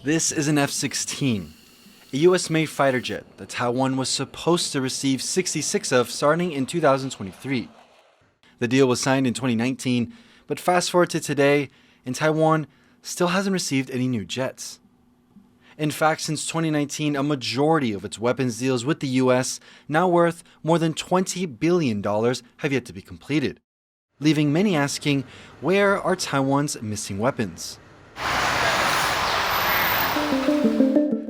This is an F-16, a US-made fighter jet that Taiwan was supposed to receive 66 of starting in 2023. The deal was signed in 2019, but fast forward to today, and Taiwan still hasn't received any new jets. In fact, since 2019, a majority of its weapons deals with the US, now worth more than $20 billion, have yet to be completed, leaving many asking, where are Taiwan's missing weapons?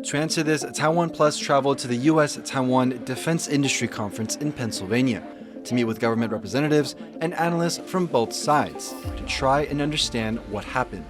To answer this, TaiwanPlus traveled to the US-Taiwan Defense Industry Conference in Pennsylvania to meet with government representatives and analysts from both sides to try and understand what happened.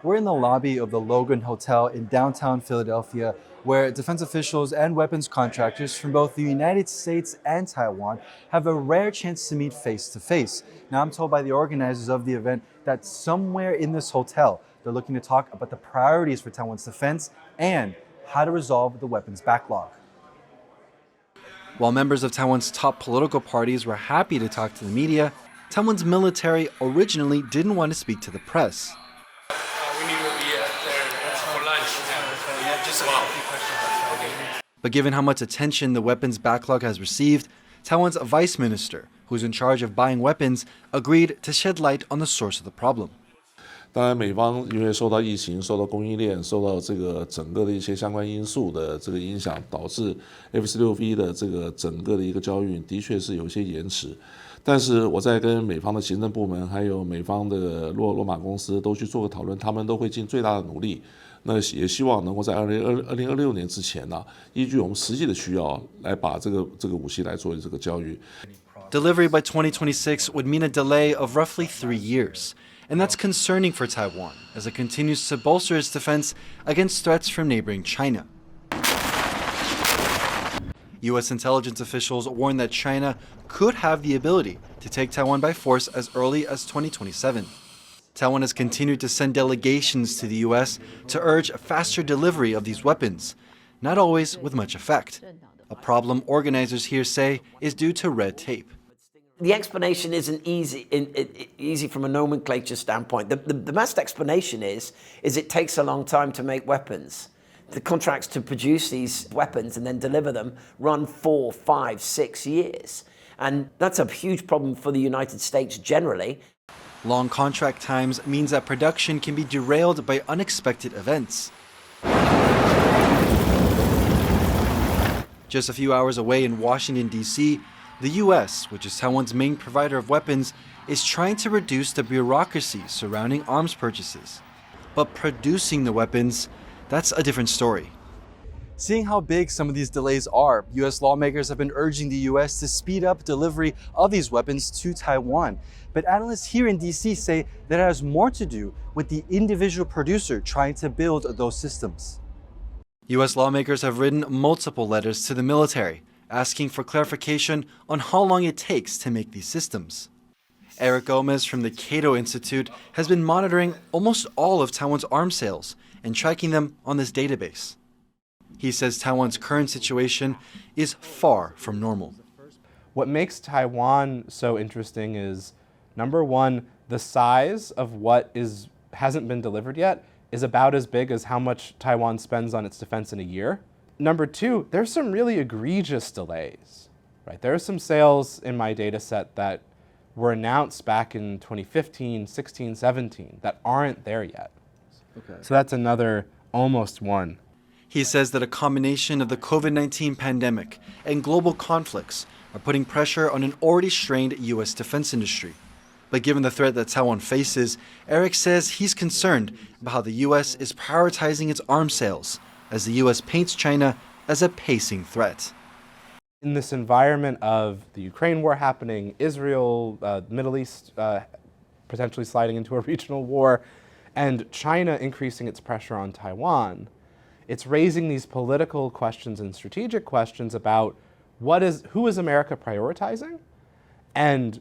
We're in the lobby of the Logan Hotel in downtown Philadelphia, where defense officials and weapons contractors from both the United States and Taiwan have a rare chance to meet face to face. Now, I'm told by the organizers of the event that somewhere in this hotel, they're looking to talk about the priorities for Taiwan's defense and how to resolve the weapons backlog. While members of Taiwan's top political parties were happy to talk to the media, Taiwan's military originally didn't want to speak to the press. We need to be there for lunch. Just a few questions. But given how much attention the weapons backlog has received, Taiwan's vice minister, who's in charge of buying weapons, agreed to shed light on the source of the problem. 当然，美方因为受到疫情、受到供应链、受到这个整个的一些相关因素的这个影响，导致 F-16V 的这个整个的一个交运的确是有一些延迟。但是我在跟美方的行政部门还有美方的罗马公司都去做个讨论，他们都会尽最大的努力。那也希望能够在2026年之前呢，依据我们实际的需要来把这个武器来做这个交运。Delivery by 2026 would mean a delay of roughly 3 years. And that's concerning for Taiwan as it continues to bolster its defense against threats from neighboring China. US intelligence officials warn that China could have the ability to take Taiwan by force as early as 2027. Taiwan has continued to send delegations to the US to urge faster delivery of these weapons, not always with much effect. A problem organizers here say is due to red tape. The explanation isn't easy from a nomenclature standpoint. The best explanation is it takes a long time to make weapons. The contracts to produce these weapons and then deliver them run 4, 5, 6 years. And that's a huge problem for the United States generally. Long contract times means that production can be derailed by unexpected events. Just a few hours away in Washington, D.C., the US, which is Taiwan's main provider of weapons, is trying to reduce the bureaucracy surrounding arms purchases. But producing the weapons, that's a different story. Seeing how big some of these delays are, US lawmakers have been urging the US to speed up delivery of these weapons to Taiwan. But analysts here in DC say that it has more to do with the individual producer trying to build those systems. US lawmakers have written multiple letters to the military, asking for clarification on how long it takes to make these systems. Eric Gomez from the Cato Institute has been monitoring almost all of Taiwan's arms sales and tracking them on this database. He says Taiwan's current situation is far from normal. What makes Taiwan so interesting is, number one, the size of what hasn't been delivered yet is about as big as how much Taiwan spends on its defense in a year. Number two, there's some really egregious delays, right? There are some sales in my data set that were announced back in 2015, 16, 17 that aren't there yet. Okay. So that's another almost one. He says that a combination of the COVID-19 pandemic and global conflicts are putting pressure on an already strained US defense industry. But given the threat that Taiwan faces, Eric says he's concerned about how the US is prioritizing its arms sales as the US paints China as a pacing threat. In this environment of the Ukraine war happening, Israel, Middle East potentially sliding into a regional war, and China increasing its pressure on Taiwan, it's raising these political questions and strategic questions about who is America prioritizing? And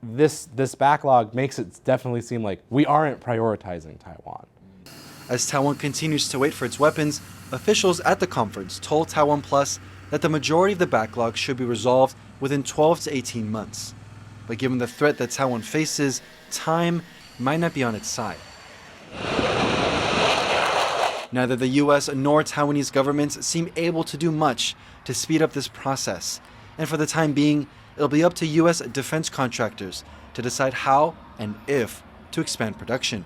this backlog makes it definitely seem like we aren't prioritizing Taiwan. As Taiwan continues to wait for its weapons, officials at the conference told TaiwanPlus that the majority of the backlog should be resolved within 12 to 18 months. But given the threat that Taiwan faces, time might not be on its side. Neither the US nor Taiwanese governments seem able to do much to speed up this process, and for the time being, it'll be up to US defense contractors to decide how and if to expand production.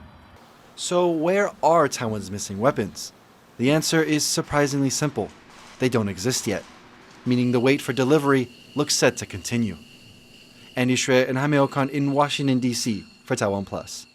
So where are Taiwan's missing weapons? The answer is surprisingly simple. They don't exist yet, meaning the wait for delivery looks set to continue. Andy Hsueh and Jaime Ocon in Washington, D.C. for TaiwanPlus.